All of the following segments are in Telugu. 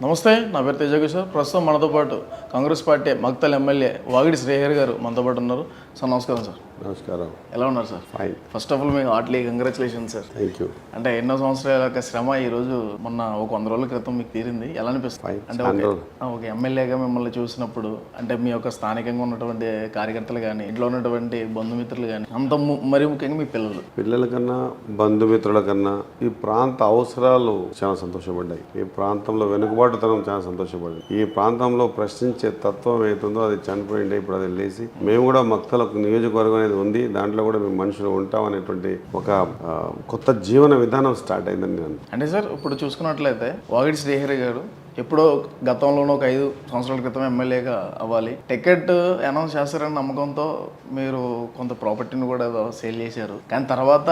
నమస్తే, నా పేరు తేజకిషోర్. ప్రస్తుతం మనతో పాటు కాంగ్రెస్ పార్టీ మక్తల్ ఎమ్మెల్యే వాగిడి శ్రీహరి గారు మనతో పాటు ఉన్నారు. సార్ నమస్కారం. సార్ నమస్కారం. ఎలా ఉన్నారు sir? Fine. First of all మీకు heartly congratulations sir. Thank you. అంటే ఎన్నో సంవత్సరాల యొక్క శ్రమ ఈ రోజు మొన్న ఒక 100 రోజుల క్రితం మీకు తీరింది. ఎలా అనిపిస్తుంది? అంటే ఒక ఎమ్మెల్యేగా మిమ్మల్ని చూసినప్పుడు అంటే మీ యొక్క స్థానికంగా ఉన్నటువంటి కార్యకర్తలు కానీ, ఇంట్లో ఉన్నటువంటి బంధుమిత్రులు కానీ, మరీ ముఖ్యంగా మీ పిల్లల కన్నా బంధుమిత్రుల కన్నా ఈ ప్రాంత అవసరాలు చాలా సంతోషపడ్డాయి. ఈ ప్రాంతంలో వెనుకబాటుతనం చాలా సంతోషపడింది. ఈ ప్రాంతంలో ప్రశ్నించే తత్వం ఏతుందో అది చనిపోయింది. ఇప్పుడు అది లేచి మేము కూడా మక్తల నియోజకవర్గం అనేది ఉంది, దాంట్లో కూడా మేము మనుషులు ఉంటాం అనేటువంటి ఒక కొత్త జీవన విధానం స్టార్ట్ అయిందని నేను. అంటే సార్ ఇప్పుడు చూసుకున్నట్లయితే వాగిడి శ్రీహరి గారు ఎప్పుడో గతంలోనూ ఒక 5 సంవత్సరాల క్రితం ఎమ్మెల్యేగా అవ్వాలి, టికెట్ అనౌన్స్ చేస్తారని నమ్మకంతో మీరు కొంత ప్రాపర్టీని కూడా ఏదో సేల్ చేశారు. కానీ తర్వాత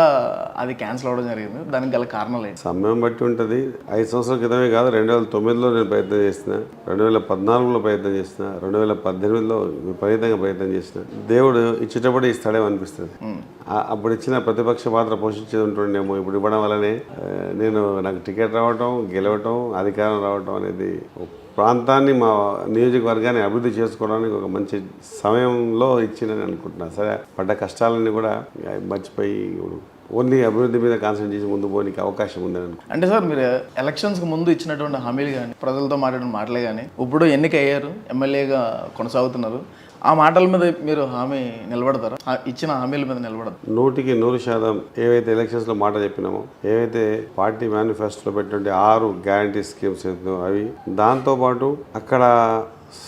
అది క్యాన్సిల్ అవ్వడం జరిగింది. దానికి గల కారణాలు ఏంటి? సమయం బట్టి ఉంటుంది. 5 సంవత్సరాల క్రితమే కాదు, 2009లో నేను ప్రయత్నం చేసిన, 2014లో ప్రయత్నం చేసిన, 2018లో విపరీతంగా ప్రయత్నం చేసిన. దేవుడు ఇచ్చేటప్పుడు ఇస్తాడేమో అనిపిస్తుంది. అప్పుడు ఇచ్చిన ప్రతిపక్ష పాత్ర పోషించేది ఉంటుండేమో. ఇప్పుడు ఇవ్వడం వల్లనే నాకు టికెట్ రావటం, గెలవటం, అధికారం రావటం అనేది ప్రాంతాన్ని, మా నియోజకవర్గాన్ని అభివృద్ధి చేసుకోవడానికి ఒక మంచి సమయంలో ఇచ్చిందని అనుకుంటున్నాను. సరే, పడ్డ కష్టాలన్నీ కూడా మర్చిపోయి ఓన్లీ అభివృద్ధి మీద కాన్సన్ట్రేట్ చేసి ముందు పోనీకి అవకాశం ఉందని అనుకుంటున్నాను. అంటే సార్ మీరు ఎలక్షన్స్కి ముందు ఇచ్చినటువంటి హామీలు కానీ, ప్రజలతో మాట్లాడిన మాటలే కానీ, ఇప్పుడు ఎన్నిక అయ్యారు, ఎమ్మెల్యేగా కొనసాగుతున్నారు, ఆ మాటల మీద మీరు హామీ నిలబడతారా? ఇచ్చిన హామీల మీద నిలబడతారు? 100% ఏవైతే ఎలక్షన్స్లో మాట చెప్పినామో, ఏవైతే పార్టీ మేనిఫెస్టోలో పెట్టినటువంటి 6 గ్యారంటీ స్కీమ్స్ ఏదో అవి, దాంతోపాటు అక్కడ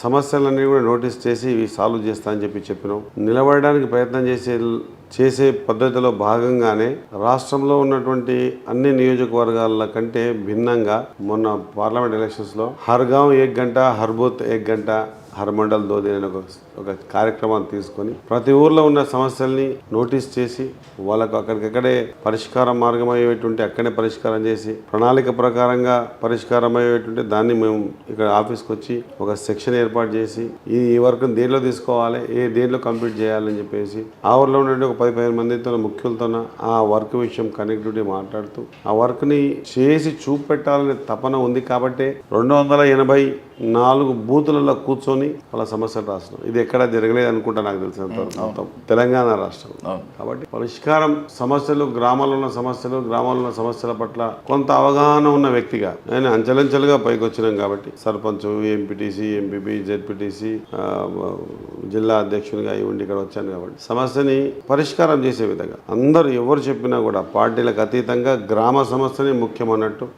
సమస్యలన్నీ కూడా నోటీస్ చేసి ఇవి సాల్వ్ చేస్తా అని చెప్పినాం. నిలబడడానికి ప్రయత్నం చేసే పద్ధతిలో భాగంగానే రాష్ట్రంలో ఉన్నటువంటి అన్ని నియోజకవర్గాల కంటే భిన్నంగా మొన్న పార్లమెంట్ ఎలక్షన్స్లో హర్ గాంవ్ 1 గంట, హర్ బూత్ 1 గంట, హర్ మండల్ 2 దిన్ ఒక కార్యక్రమాన్ని తీసుకొని ప్రతి ఊర్లో ఉన్న సమస్యల్ని నోటీస్ చేసి వాళ్ళకు అక్కడికక్కడే పరిష్కార మార్గం అయ్యేటువంటి అక్కడే పరిష్కారం చేసి, ప్రణాళిక ప్రకారంగా పరిష్కారం అయ్యేటువంటి దాన్ని మేము ఇక్కడ ఆఫీస్కి వచ్చి ఒక సెక్షన్ ఏర్పాటు చేసి ఈ వర్క్ని దేంట్లో తీసుకోవాలి, దేంట్లో కంప్లీట్ చేయాలని చెప్పేసి ఆ ఊర్లో ఉండే ఒక 10-15 మందితో ముఖ్యులతో ఆ వర్క్ విషయం కనెక్టివిటీ మాట్లాడుతూ ఆ వర్క్ని చేసి చూపెట్టాలనే తపన ఉంది. కాబట్టి 284 బూతులలో కూర్చొని వాళ్ళ సమస్యలు రాస్తున్నాం. ఇది ఎక్కడ జరగలేదు అనుకుంటా నాకు తెలిసినంత మొత్తం తెలంగాణ రాష్ట్రం. కాబట్టి పరిష్కారం సమస్యలు, గ్రామాల్లో ఉన్న సమస్యల పట్ల కొంత అవగాహన ఉన్న వ్యక్తిగా నేను అంచెలంచెలుగా పైకి వచ్చినాం. కాబట్టి సర్పంచ్, ఎంపీటీసీ, ఎంపీపీ, జెడ్పీటీసీ, జిల్లా అధ్యక్షునిగా ఉండి ఇక్కడ వచ్చాను. కాబట్టి సమస్యని పరిష్కారం చేసే విధంగా అందరూ ఎవరు చెప్పినా కూడా పార్టీలకు అతీతంగా గ్రామ సమస్యని ముఖ్యం అన్నట్టు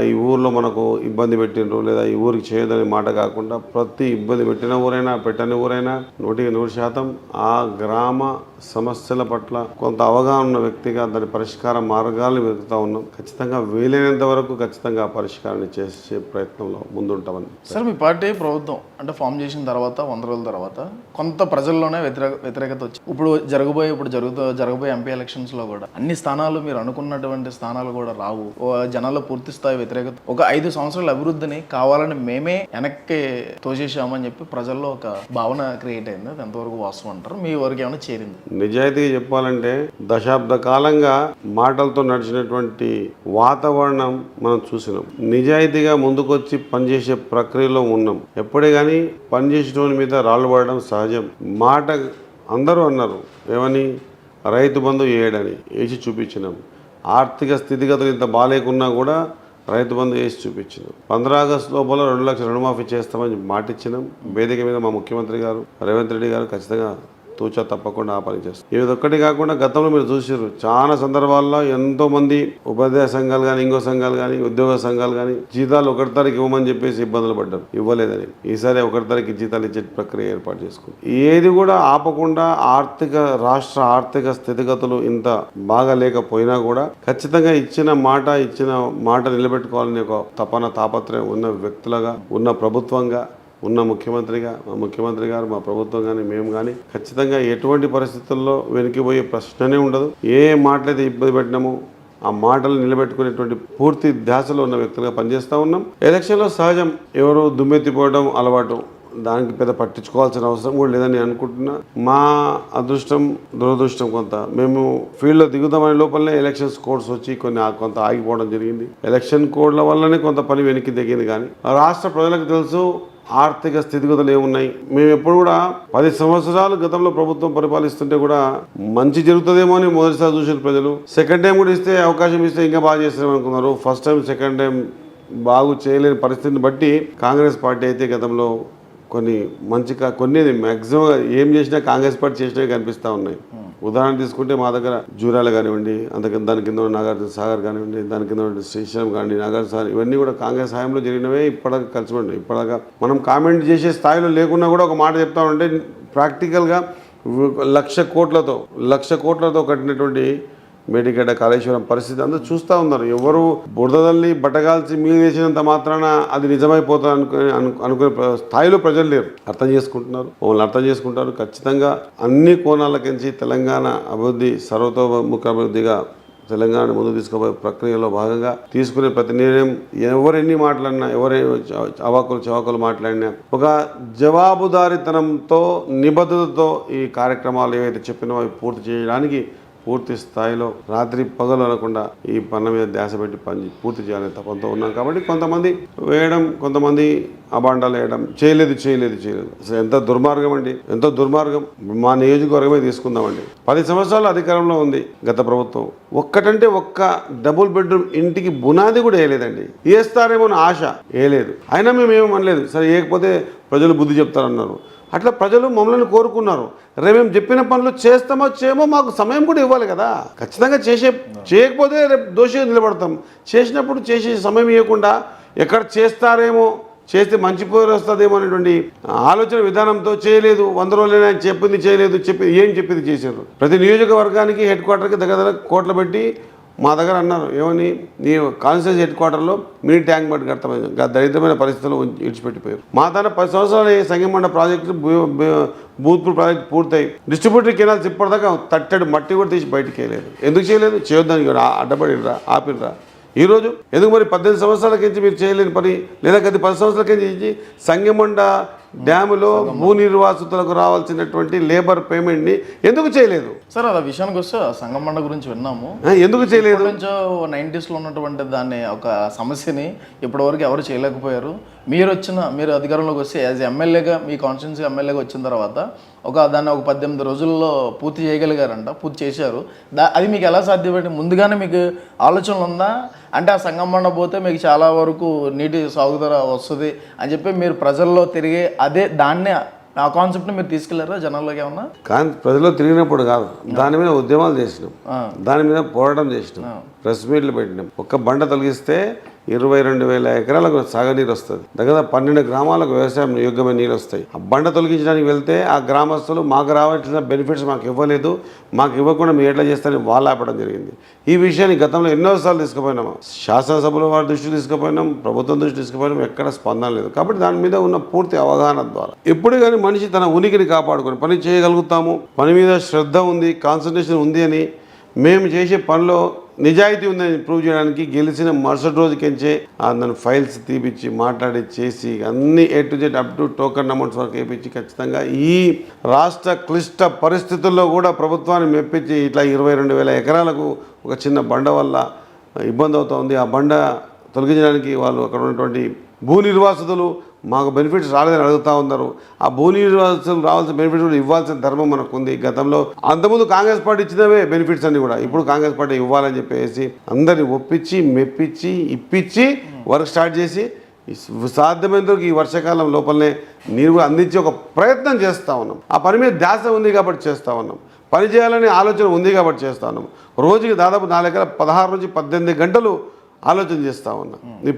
ఈ ఊర్లో మనకు ఇబ్బంది పెట్టినరు లేదా ఈ ఊరికి చేయదని మాట కాకుండా ప్రతి ఇబ్బంది పెట్టిన ఊరైనా పెట్టని ఊరైనా 100% ఆ గ్రామ సమస్యల పట్ల కొంత అవగాహన ఉన్న వ్యక్తిగా దాని పరిష్కార మార్గాలను వెతుకుతా ఉన్నాం. ఖచ్చితంగా వీలైనంత వరకు ఖచ్చితంగా పరిష్కారాన్ని చేసే ప్రయత్నంలో ముందుంటామని. సార్ మీ పార్టీ ప్రభుత్వం అంటే ఫామ్ చేసిన తర్వాత 100 రోజుల తర్వాత కొంత ప్రజల్లోనే వ్యతిరేకత వచ్చి ఇప్పుడు జరగబోయే ఎంపీ ఎలక్షన్స్లో కూడా అన్ని స్థానాలు మీరు అనుకున్నటువంటి స్థానాలు కూడా రావు. జనాల్లో పూర్తి స్థాయి వ్యతిరేకత, ఒక 5 సంవత్సరాల అభివృద్ధిని కావాలని మేమే వెనక్కి తోసేసామని చెప్పి ప్రజల్లో ఒక భావన క్రియేట్ అయింది. అది ఎంతవరకు వాస్తవం అంటారు? మీ వరకు ఏమైనా చేరింది? నిజాయితీగా చెప్పాలంటే దశాబ్ద కాలంగా మాటలతో నడిచినటువంటి వాతావరణం మనం చూసినాం. నిజాయితీగా ముందుకొచ్చి పనిచేసే ప్రక్రియలో ఉన్నాం. ఎప్పుడే కానీ పనిచేసేటోని మీద రాళ్ళు పడడం సహజం. మాట అందరూ అన్నారు, ఏమని? రైతు బంధు వేయడని వేసి చూపించినాం. ఆర్థిక స్థితిగతులు ఇంత బాగాలేకున్నా కూడా రైతు బంధు వేసి చూపించినాం. 15 ఆగస్టు లోపల 2 లక్షల రుణమాఫీ చేస్తామని మాట ఇచ్చినాం. వేదిక మీద మా ముఖ్యమంత్రి గారు రేవంత్ రెడ్డి గారు ఖచ్చితంగా తూచా తప్పకుండా ఆ పని చేస్తారు. ఇది ఒక్కటి కాకుండా గతంలో మీరు చూసారు చాలా సందర్భాల్లో ఎంతోమంది ఉపాధ్యాయ సంఘాలు కానీ, ఇంకో సంఘాలు కానీ, ఉద్యోగ సంఘాలు కానీ జీతాలు 1 తారీఖు ఇవ్వమని చెప్పేసి ఇబ్బందులు పడ్డారు, ఇవ్వలేదని. ఈసారి 1 తారీఖు జీతాలు ఇచ్చే ప్రక్రియ ఏర్పాటు చేసుకుంది. ఏది కూడా ఆపకుండా రాష్ట్ర ఆర్థిక స్థితిగతులు ఇంత బాగా లేకపోయినా కూడా ఖచ్చితంగా ఇచ్చిన మాట నిలబెట్టుకోవాలని ఒక తపన, తాపత్రయం ఉన్న వ్యక్తులుగా, ఉన్న ప్రభుత్వంగా, ఉన్న ముఖ్యమంత్రిగా, మా ముఖ్యమంత్రి గారు, మా ప్రభుత్వం కానీ, మేము కానీ ఖచ్చితంగా ఎటువంటి పరిస్థితుల్లో వెనక్కిపోయే ప్రశ్ననే ఉండదు. ఏ మాటలైతే ఇబ్బంది పెట్టినామో ఆ మాటలు నిలబెట్టుకునేటువంటి పూర్తి ధ్యాసలో ఉన్న వ్యక్తులుగా పనిచేస్తూ ఉన్నాం. ఎలక్షన్లో సహజం ఎవరు దుమ్మెత్తిపోవడం అలవాటు. దానికి పెద్ద పట్టించుకోవాల్సిన అవసరం కూడా లేదని అనుకుంటున్నా. మా అదృష్టం దురదృష్టం కొంత మేము ఫీల్డ్లో దిగుదామనే లోపలనే ఎలక్షన్స్ కోడ్స్ వచ్చి కొంత ఆగిపోవడం జరిగింది. ఎలక్షన్ కోడ్ల వల్లనే కొంత పని వెనక్కి దిగింది. కానీ రాష్ట్ర ప్రజలకు తెలుసు ఆర్థిక స్థితిగతులు ఏమున్నాయి. మేము ఎప్పుడు కూడా 10 సంవత్సరాలు గతంలో ప్రభుత్వం పరిపాలిస్తుంటే కూడా మంచి జరుగుతుందేమో అని మొదటిసారి చూసిన ప్రజలు. సెకండ్ టైం కూడా ఇస్తే అవకాశం ఇస్తే ఇంకా బాగా చేస్తామని అనుకున్నారు. ఫస్ట్ టైం సెకండ్ టైం బాగు చేయలేని పరిస్థితిని బట్టి కాంగ్రెస్ పార్టీ అయితే గతంలో కొన్ని కొన్ని మ్యాక్సిమం ఏం చేసినా కాంగ్రెస్ పార్టీ చేసినవి కనిపిస్తూ ఉన్నాయి. ఉదాహరణ తీసుకుంటే మా దగ్గర జూరాల కానివ్వండి, దాని కింద నాగార్జున సాగర్ కానివ్వండి, దాని కింద శ్రీశైలం కానివ్వండి, నాగార్జున సాగర్, ఇవన్నీ కూడా కాంగ్రెస్ హయాంలో జరిగినవే. ఇప్పటిదాకా కలిసిపడి ఇప్పటిదాకా మనం కామెంట్ చేసే స్థాయిలో లేకున్నా కూడా ఒక మాట చెప్తామంటే ప్రాక్టికల్గా 1,00,00,000 కోట్లతో కట్టినటువంటి మేడిగడ్డ కాళేశ్వరం పరిస్థితి అందరూ చూస్తూ ఉన్నారు. ఎవరు బురదల్ని బట్టగాల్చి మీరు వేసినంత మాత్రాన అది నిజమైపోతుంది అనుకునే స్థాయిలో ప్రజలు లేరు. అర్థం చేసుకుంటున్నారు, మమ్మల్ని అర్థం చేసుకుంటారు. ఖచ్చితంగా అన్ని కోణాలకించి తెలంగాణ అభివృద్ధి సర్వతోముఖ అభివృద్ధిగా తెలంగాణ ముందు తీసుకుపోయే ప్రక్రియలో భాగంగా తీసుకునే ప్రతి నిర్ణయం ఎవరెన్ని మాట్లాడినా, అవాకులు చవాకులు మాట్లాడినా ఒక జవాబుదారీతనంతో నిబద్ధతతో ఈ కార్యక్రమాలు ఏవైతే చెప్పినో అవి పూర్తి చేయడానికి పూర్తి స్థాయిలో రాత్రి పగలు అనకుండా ఈ పనుల మీద ధ్యాస పెట్టి పని పూర్తి చేయాలని తపంతో ఉన్నాం. కాబట్టి కొంతమంది వేయడం, కొంతమంది అబాండాలు వేయడం, చేయలేదు. అసలు ఎంత దుర్మార్గం అండి, ఎంతో దుర్మార్గం. మా నియోజకవర్గమే తీసుకుందామండి. 10 సంవత్సరాలు అధికారంలో ఉంది గత ప్రభుత్వం. ఒక్క డబుల్ బెడ్రూమ్ ఇంటికి బునాది కూడా వేయలేదండి. వేస్తారేమో అని ఆశ, వేయలేదు. అయినా మేము ఏమనలేదు. సరే వేయకపోతే ప్రజలు బుద్ధి చెప్తారన్నారు. అట్లా ప్రజలు మమ్మల్ని కోరుకున్నారు. రేపు మేము చెప్పిన పనులు చేస్తామో చేయమో మాకు సమయం కూడా ఇవ్వాలి కదా. ఖచ్చితంగా చేయకపోతే రేపు దోషిగా నిలబడతాం. చేసినప్పుడు చేసే సమయం ఇవ్వకుండా ఎక్కడ చేస్తారేమో, చేస్తే మంచి పేరు వస్తుందేమో అనేటువంటి ఆలోచన విధానంతో చేయలేదు. 100 రోజులైనా చెప్పింది చేయలేదు, ఏం చెప్పింది చేశారు. ప్రతి నియోజకవర్గానికి హెడ్ క్వార్టర్కి దగ్గర కోట్లు పెట్టి మా దగ్గర అన్నారు, ఏమని నీ కాన్స్టిట్యూన్సీ హెడ్ క్వార్టర్లో మినీ ట్యాంక్ బండ్ కడతామని. దరిద్రమైన పరిస్థితుల్లో విడిచిపెట్టిపోయారు. మా తన 10 సంవత్సరాలు సంగమండ ప్రాజెక్టు భూత్పూర్ ప్రాజెక్టు పూర్తయి డిస్ట్రిబ్యూటరీ కెనాల్స్ ఇప్పటిదాకా తట్టడి మట్టి కూడా తీసి బయటికి వేయలేదు. ఎందుకు చేయలేదు? చేయొద్దని అడ్డపడిరా, ఆపినరా. ఈరోజు ఎందుకు మరి 18 సంవత్సరాలకించి మీరు చేయలేని పని, లేదా గత 10 సంవత్సరాలకించి సంగమండ డ్యాములో భూ నిర్వాసితులకు రావాల్సినటువంటి లేబర్ పేమెంట్ని ఎందుకు చేయలేదు? సార్ అది విషయానికి వస్తే సంగమండ గురించి విన్నాము. ఎందుకు చేయలేదు? 90s లో ఉన్నటువంటి దాన్ని ఒక సమస్యని ఇప్పటివరకు ఎవరు చేయలేకపోయారు. మీరు అధికారంలోకి వస్తే యాజ్ ఎమ్మెల్యేగా, మీ కాన్స్టిట్యున్సీ ఎమ్మెల్యేగా వచ్చిన తర్వాత దాన్ని ఒక 18 రోజుల్లో పూర్తి చేయగలిగారంట, పూర్తి చేశారు. అది మీకు ఎలా సాధ్యపడి? ముందుగానే మీకు ఆలోచనలు ఉందా? అంటే ఆ సంగమండ పోతే మీకు చాలా వరకు నీటి సాగుదల వస్తుంది అని చెప్పి మీరు ప్రజల్లో తిరిగి దాన్ని ఆ కాన్సెప్ట్ని మీరు తీసుకెళ్లారా జనాల్లోకి ఏమన్నా? కానీ ప్రజల్లో తిరిగినప్పుడు కాదు, దాని మీద ఉద్యమాలు చేసినాం, దాని మీద పోరాటం చేసినాం, ప్రెస్ మీట్లు పెట్టినాం. ఒక్క బండ తొలగిస్తే 22,000 ఎకరాలకు సాగునీరు వస్తుంది. దగ్గర 12 గ్రామాలకు వ్యవసాయం యోగ్యమైన నీళ్ళు వస్తాయి. ఆ బండ తొలగించడానికి వెళ్తే ఆ గ్రామస్తులు మాకు రావాల్సిన బెనిఫిట్స్ మాకు ఇవ్వలేదు, మాకు ఇవ్వకుండా మీరు ఎట్లా చేస్తారని వాళ్ళు ఆపడం జరిగింది. ఈ విషయాన్ని గతంలో ఎన్నోసార్లు తీసుకుపోయినాము. శాసనసభలో వారి దృష్టి తీసుకుపోయినాం, ప్రభుత్వం దృష్టి తీసుకుపోయినాం, ఎక్కడ స్పందన లేదు. కాబట్టి దాని మీద ఉన్న పూర్తి అవగాహన ద్వారా ఎప్పుడు కానీ మనిషి తన ఉనికిని కాపాడుకొని పని చేయగలుగుతాము, పని మీద శ్రద్ధ ఉంది, కాన్సన్ట్రేషన్ ఉంది అని, మేము చేసే పనిలో నిజాయితీ ఉందని ప్రూవ్ చేయడానికి గెలిచిన మరుసటి రోజుకించే దాని ఫైల్స్ తీపిచ్చి మాట్లాడి చేసి అన్ని A to Z up to token amounts వరకు వేయించి ఖచ్చితంగా ఈ రాష్ట్ర క్లిష్ట పరిస్థితుల్లో కూడా ప్రభుత్వాన్ని మెప్పించి ఇట్లా 22,000 ఎకరాలకు ఒక చిన్న బండ వల్ల ఇబ్బంది అవుతుంది. ఆ బండ తొలగించడానికి వాళ్ళు అక్కడ ఉన్నటువంటి భూ నిర్వాసితులు మాకు బెనిఫిట్స్ రాలేదని అడుగుతూ ఉన్నారు. ఆ భూ నిర్వాసితులు రావాల్సిన బెనిఫిట్స్ కూడా ఇవ్వాల్సిన ధర్మం మనకు ఉంది. గతంలో అంతకుముందు కాంగ్రెస్ పార్టీ ఇచ్చినవే బెనిఫిట్స్ అన్ని కూడా ఇప్పుడు కాంగ్రెస్ పార్టీ ఇవ్వాలని చెప్పేసి అందరినీ ఒప్పించి మెప్పించి ఇప్పించి వర్క్ స్టార్ట్ చేసి సాధ్యమైనందుకు ఈ వర్షాకాలం లోపలనే నీరు అందించే ఒక ప్రయత్నం చేస్తూ ఉన్నాం. ఆ పని మీద ధ్యాస ఉంది కాబట్టి చేస్తూ ఉన్నాం, పని చేయాలనే ఆలోచన ఉంది కాబట్టి చేస్తూ ఉన్నాం. రోజుకి దాదాపు 16 నుంచి 18 గంటలు ఆలోచన చేస్తూ ఉన్నా. ఈ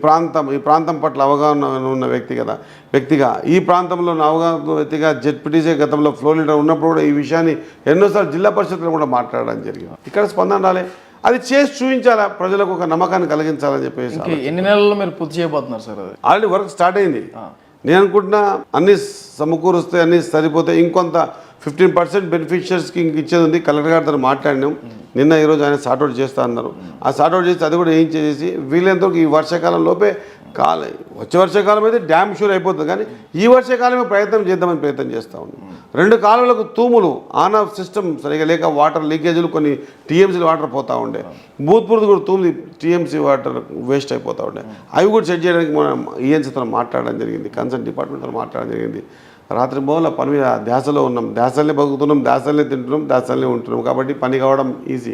ప్రాంతం పట్ల అవగాహన ఉన్న వ్యక్తిగా ఈ ప్రాంతంలో అవగాహన వ్యక్తిగా జెడ్పీటీసీ గతంలో ఫ్లో లీడర్ ఉన్నప్పుడు కూడా ఈ విషయాన్ని ఎన్నోసార్లు జిల్లా పరిషత్లో కూడా మాట్లాడడం జరిగింది. ఇక్కడ స్పందన రాలే. అది చేసి చూపించాలా, ప్రజలకు ఒక నమ్మకాన్ని కలిగించాలని చెప్పేసి. ఎన్ని నెలల్లో మీరు పూర్తి చేయబోతున్నారు సార్? అది ఆల్రెడీ వర్క్ స్టార్ట్ అయింది. నేను అనుకుంటున్నా అన్ని సమకూరుస్తే అన్ని సరిపోతే ఇంకొంత 15% బెనిఫిషియర్స్కి ఇంక ఇచ్చేది ఉంది. కలెక్టర్ గారితో మాట్లాడినాం నిన్న, ఈరోజు ఆయన సార్ట్అవుట్ చేస్తా అన్నారు. ఆ సార్ట్అవుట్ చేసి అది కూడా ఏం చేసి వీళ్ళంతవరకు ఈ వర్షాకాలం లోపే వచ్చే వర్షాకాలం అయితే డ్యామ్ షూర్ అయిపోతుంది, కానీ ఈ వర్షాకాలమే ప్రయత్నం చేస్తూ ఉన్నాం. 2 కాలువలకు తూములు ఆన్ ఆఫ్ సిస్టమ్ సరిగా లేక వాటర్ లీకేజీలు కొన్ని టీఎంసీ వాటర్ పోతూ ఉండే, భూత్పూర్తి కూడా తూములు టీఎంసీ వాటర్ వేస్ట్ అయిపోతూ ఉండే. అవి కూడా సెట్ చేయడానికి మనం ఈఎన్సీతో మాట్లాడడం జరిగింది, కన్సర్న్ డిపార్ట్మెంట్తో మాట్లాడడం జరిగింది. రాత్రి బోల పని మీద ధ్యాసలో ఉన్నాం, ధ్యాసల్ని బతుకుతున్నాం, ధ్యాసల్ని తింటున్నాం, ధ్యాసల్ని ఉంటున్నాం. కాబట్టి పని కావడం ఈజీ.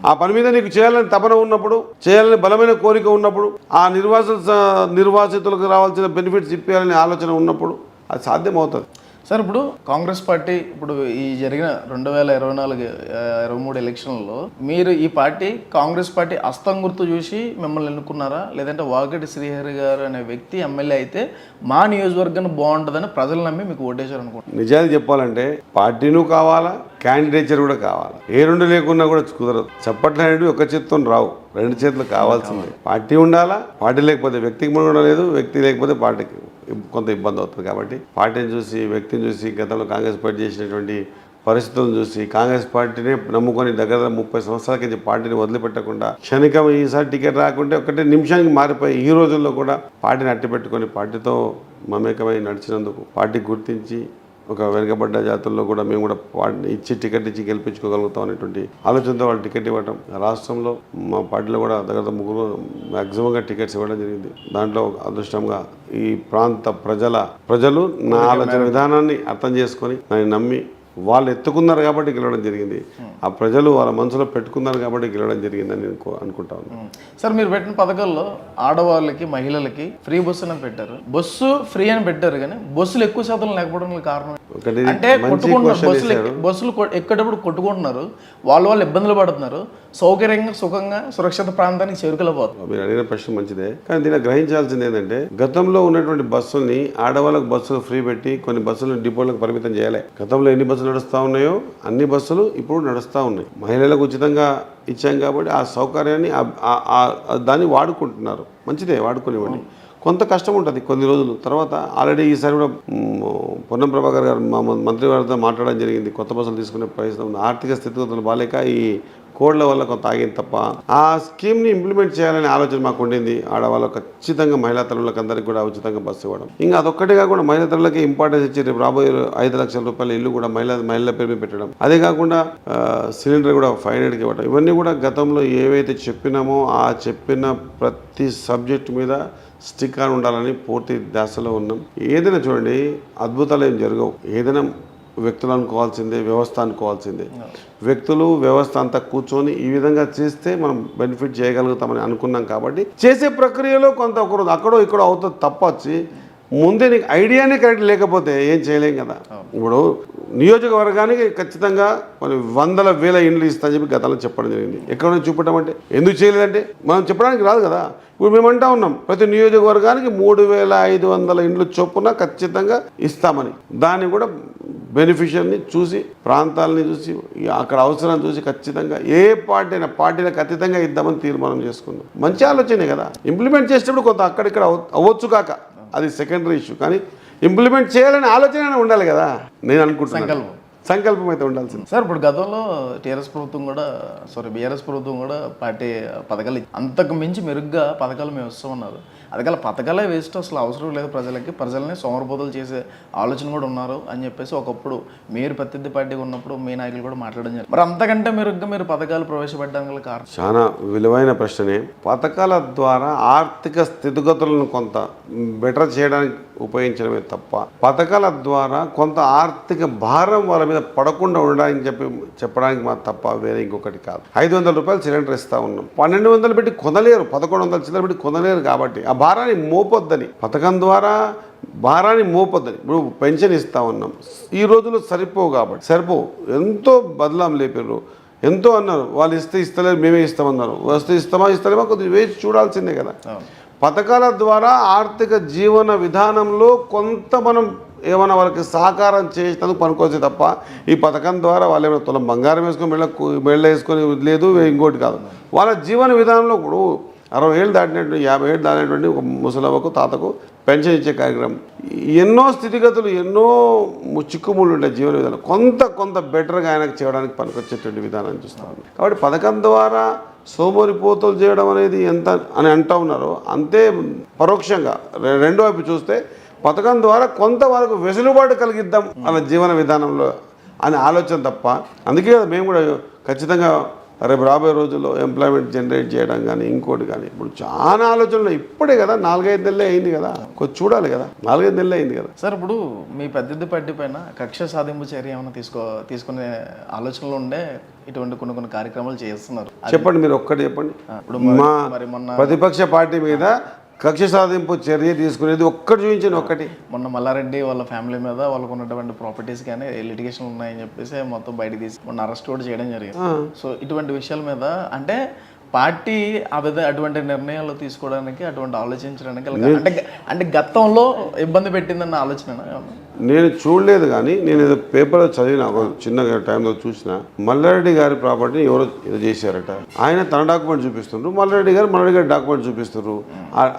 ఆ పని మీద నీకు చేయాలని తపన ఉన్నప్పుడు, చేయాలని బలమైన కోరిక ఉన్నప్పుడు, ఆ నిర్వాసితులకు రావాల్సిన బెనిఫిట్స్ ఇప్పించాలని ఆలోచన ఉన్నప్పుడు అది సాధ్యమవుతుంది. సార్, ఇప్పుడు కాంగ్రెస్ పార్టీ ఇప్పుడు ఈ జరిగిన 2024-23 ఎలక్షన్లలో మీరు ఈ పార్టీ కాంగ్రెస్ పార్టీ అస్తం గుర్తు చూసి మిమ్మల్ని ఎన్నుకున్నారా, లేదంటే వాగటి శ్రీహరి గారు అనే వ్యక్తి ఎమ్మెల్యే అయితే మా నియోజకవర్గాన్ని బాగుంటుందని ప్రజలు నమ్మి మీకు ఓటేశారు అనుకుంటున్నారు? నిజాలు చెప్పాలంటే పార్టీను కావాలా, క్యాండిడేచర్ కూడా కావాలా. ఏ 2 లేకున్నా కూడా కుదరదు. చప్పట్లు అనేవి ఒక చేత్తో రావు, 2 చేతులు కావాల్సిందే. పార్టీ ఉండాలా, పార్టీ లేకపోతే వ్యక్తికి కూడా లేదు, వ్యక్తి లేకపోతే పార్టీకి కొంత ఇబ్బంది అవుతుంది. కాబట్టి పార్టీని చూసి, వ్యక్తిని చూసి, గతంలో కాంగ్రెస్ పార్టీ చేసినటువంటి పరిస్థితులను చూసి, కాంగ్రెస్ పార్టీనే నమ్ముకొని దగ్గర 30 సంవత్సరాల కింద పార్టీని వదిలిపెట్టకుండా క్షణికం ఈసారి టికెట్ రాకుంటే ఒకటే నిమిషానికి మారిపోయి ఈ రోజుల్లో కూడా పార్టీని అట్టిపెట్టుకొని పార్టీతో మమేకమై నడిచినందుకు పార్టీ గుర్తించి ఒక వెనుకబడ్డ జాతుల్లో కూడా మేము కూడా ఇచ్చి టికెట్ ఇచ్చి గెలిపించుకోగలుగుతాం అనేటువంటి ఆలోచనతో వాళ్ళు టికెట్ ఇవ్వడం. రాష్ట్రంలో మా పార్టీలో కూడా దగ్గర 3 మ్యాక్సిమంగా టికెట్స్ ఇవ్వడం జరిగింది. దాంట్లో అదృష్టంగా ఈ ప్రాంత ప్రజలు నా ఆలోచన విధానాన్ని అర్థం చేసుకొని నన్ను నమ్మి వాళ్ళు ఎత్తుకున్నారు కాబట్టి గెలవడం జరిగింది. ఆ ప్రజలు వాళ్ళ మనసులో పెట్టుకున్నారు కాబట్టి గెలవడం జరిగిందని నేను అనుకుంటా ఉన్నాను. సార్, మీరు పెట్టిన పథకాల్లో ఆడవాళ్ళకి, మహిళలకి ఫ్రీ బస్సు అని పెట్టారు. బస్సు ఫ్రీ అని పెట్టారు, కానీ బస్సులు ఎక్కువ శాతం లేకపోవడం కారణం అంటే కొట్టుకుంటున్నారు. బస్సులు ఎక్కేటప్పుడు కొట్టుకుంటున్నారు, వాళ్ళు ఇబ్బందులు పడుతున్నారు, సౌకర్యంగా సుఖంగా సురక్షిత ప్రాంతానికి చేరుకోలేకపోతున్నారు. మీరు అడిగిన ప్రశ్న మంచిదే, కానీ దీన్ని గ్రహించాల్సింది ఏంటంటే గతంలో ఉన్నటువంటి బస్సుల్ని ఆడవాళ్ళకు బస్సులు ఫ్రీ పెట్టి కొన్ని బస్సులను డిపోలకు పరిమితం చేయాలి. గతంలో ఎన్ని బస్సులు నడుస్తూ ఉన్నాయో అన్ని బస్సులు ఇప్పుడు నడుస్తూ ఉన్నాయి. మహిళలకు ఉచితంగా ఇచ్చాం కాబట్టి ఆ సౌకర్యాన్ని దాన్ని వాడుకుంటున్నారు. మంచిదే, వాడుకునేవాడిని. కొంత కష్టం ఉంటుంది కొన్ని రోజులు. తర్వాత ఆల్రెడీ ఈసారి కూడా పొన్నం ప్రభాకర్ గారు మా మంత్రి గారితో మాట్లాడడం జరిగింది. కొత్త బస్సులు తీసుకునే ప్రయత్నం ఉంది. ఆర్థిక స్థితిగతులు బాలేక ఈ కోడ్ల వల్ల కొంత ఆగింది తప్ప ఆ స్కీమ్ని ఇంప్లిమెంట్ చేయాలనే ఆలోచన మాకు ఉండింది. ఆడవాళ్ళకు ఖచ్చితంగా మహిళా తల్లులకు అందరికీ కూడా ఉచితంగా బస్సు ఇవ్వడం. ఇంకా అదొక్కటే కాకుండా మహిళా తల్లులకి ఇంపార్టెన్స్ ఇచ్చి రేపు రాబోయే 5 లక్షల రూపాయల ఇల్లు కూడా మహిళల పేరు మీద పెట్టడం. అదే కాకుండా సిలిండర్ కూడా 500కి ఇవ్వడం. ఇవన్నీ కూడా గతంలో ఏవైతే చెప్పినామో ఆ చెప్పిన ప్రతి సబ్జెక్టు మీద స్టిక్కర్ ఉండాలని పూర్తి ధ్యాసలో ఉన్నాం. ఏదైనా చూడండి, అద్భుతాలు ఏం జరగవు. ఏదైనా వ్యక్తులు అనుకోవాల్సిందే, వ్యవస్థ అనుకోవాల్సిందే. వ్యక్తులు వ్యవస్థ అంతా కూర్చొని ఈ విధంగా చేస్తే మనం బెనిఫిట్ చేయగలుగుతామని అనుకున్నాం. కాబట్టి చేసే ప్రక్రియలో కొంత ఒకరోజు అక్కడో ఇక్కడో అవుతుంది తప్ప వచ్చి ముందే నీకు ఐడియానే కరెక్ట్ లేకపోతే ఏం చేయలేం కదా. ఇప్పుడు నియోజకవర్గానికి ఖచ్చితంగా కొన్ని 100,000 ఇండ్లు ఇస్తా చెప్పి గతంలో చెప్పడం జరిగింది. ఎక్కడ నుంచి చూపెట్టమంటే ఎందుకు చేయలేదంటే మనం చెప్పడానికి రాదు కదా. ఇప్పుడు మేము అంటా ఉన్నాం ప్రతి నియోజకవర్గానికి 3,500 ఇండ్లు చొప్పున ఖచ్చితంగా ఇస్తామని. దాన్ని కూడా బెనిఫిషియర్ని చూసి, ప్రాంతాలని చూసి, అక్కడ అవసరం చూసి ఖచ్చితంగా ఏ పార్టీలకు అతీతంగా ఇద్దామని తీర్మానం చేసుకుందాం. మంచి ఆలోచనే కదా. ఇంప్లిమెంట్ చేసేటప్పుడు కొంత అక్కడిక్కడ అవ్వచ్చు కాక అది సెకండరీ ఇష్యూ, కానీ ఇంప్లిమెంట్ చేయాలనే ఆలోచన ఉండాలి కదా. నేను అనుకుంటున్నాను సంకల్పం అయితే ఉండాల్సింది. సార్, ఇప్పుడు గతంలో బీఆర్ఎస్ ప్రభుత్వం కూడా పార్టీ పథకాలు అంతకు మించి మెరుగ్గా పథకాలు మేము ఇస్తామన్నారు. అది పథకాలే వేస్ట్, అసలు అవసరం లేదు ప్రజల్ని సోమరపోతలు చేసే ఆలోచన కూడా ఉన్నారు అని చెప్పేసి ఒకప్పుడు మీరు ప్రత్యర్థి పార్టీగా ఉన్నప్పుడు మీ నాయకులు కూడా మాట్లాడడం జరిగింది. మరి అంతకంటే మెరుగ్గా మీరు పథకాలు ప్రవేశపెట్టడానికి కారణం? చాలా విలువైన ప్రశ్నే. పథకాల ద్వారా ఆర్థిక స్థితిగతులను కొంత బెటర్ చేయడానికి ఉపయోగించడమే తప్ప పథకాల ద్వారా కొంత ఆర్థిక భారం వాళ్ళ మీద పడకుండా ఉండడానికి చెప్పడానికి మా తప్ప వేరే ఇంకొకటి కాదు. 500 రూపాయలు సిలిండర్ ఇస్తా ఉన్నాం. 1200 పెట్టి కొనలేరు, 1100 చిల్లర పెట్టి కొనలేరు. కాబట్టి ఆ భారాన్ని మోపొద్దని, పథకం ద్వారా భారాన్ని మోపొద్దని ఇప్పుడు పెన్షన్ ఇస్తా ఉన్నాం. ఈ రోజులు సరిపోవు. ఎంతో బదలాం లేపారు, ఎంతో అన్నారు. వాళ్ళు ఇస్తలేరు, మేమే ఇస్తామన్నారు. ఇస్తామా కొద్దిగా వేసి చూడాల్సిందే కదా. పథకాల ద్వారా ఆర్థిక జీవన విధానంలో కొంత మనం ఏమైనా వాళ్ళకి సహకారం చేసినందుకు పనుకోవచ్చు తప్ప ఈ పథకం ద్వారా వాళ్ళు ఏమైనా తులం బంగారం వేసుకొని మెళ్ళ వేసుకొని లేదు, ఇంకోటి కాదు. వాళ్ళ జీవన విధానంలో ఇప్పుడు 60 ఏళ్ళు దాటినటువంటి 50 ఏళ్ళు దాటినటువంటి ఒక ముసలవ్వకు తాతకు పెన్షన్ ఇచ్చే కార్యక్రమం, ఎన్నో స్థితిగతులు, ఎన్నో చిక్కుముళ్ళు ఉంటాయి జీవన విధానం. కొంత బెటర్గా ఆయనకు చేయడానికి పనికొచ్చేటువంటి విధానాన్ని చూస్తాం. కాబట్టి పథకం ద్వారా సోమరిపోతులు చేయడం అనేది ఎంత అని అంటూ ఉన్నారో అంతే పరోక్షంగా రెండో వైపు చూస్తే పథకం ద్వారా కొంతవరకు వెసులుబాటు కలిగిద్దాం వాళ్ళ జీవన విధానంలో అనే ఆలోచన తప్ప. అందుకే కదా మేము కూడా ఖచ్చితంగా రేపు రాబోయే రోజుల్లో ఎంప్లాయ్మెంట్ జనరేట్ చేయడం కానీ ఇంకోటి కానీ ఇప్పుడు చాలా ఆలోచనలు ఇప్పుడే కదా 4-5 నెలలే అయింది కదా, కొంచెం చూడాలి కదా, 4-5 నెలలే అయింది కదా. సార్ ఇప్పుడు మీ పెద్దది పార్టీ పైన కక్ష సాధింపు చర్య ఏమైనా తీసుకునే ఆలోచనలు ఉండే ఇటువంటి కొన్ని కార్యక్రమాలు చేస్తున్నారు. చెప్పండి, మీరు ఒక్కటి చెప్పండి. ఇప్పుడు మా మరి మొన్న ప్రతిపక్ష పార్టీ మీద కక్ష సాధింపు చర్య తీసుకునేది ఒక్కటి చూపించండి, ఒక్కటి. మొన్న మల్లారెడ్డి వాళ్ళ ఫ్యామిలీ మీద వాళ్ళకు ఉన్నటువంటి ప్రాపర్టీస్ కానీ లిటిగేషన్ ఉన్నాయని చెప్పేసి మొత్తం బయటకు తీసి మొన్న అరెస్ట్ కూడా చేయడం జరిగింది. సో ఇటువంటి విషయాల మీద అంటే పార్టీ అటువంటి నిర్ణయాలు తీసుకోవడానికి అటువంటి ఆలోచించడానికి అంటే గతంలో ఇబ్బంది పెట్టిందన్న ఆలోచన నేను చూడలేదు, కానీ నేను ఏదో పేపర్లో చదివిన ఒక చిన్న టైంలో చూసిన మల్లారెడ్డి గారి ప్రాపర్టీని ఎవరో ఏదో చేశారట. ఆయన తన డాక్యుమెంట్ చూపిస్తున్నారు, మల్లారెడ్డి గారి డాక్యుమెంట్ చూపిస్తున్నారు.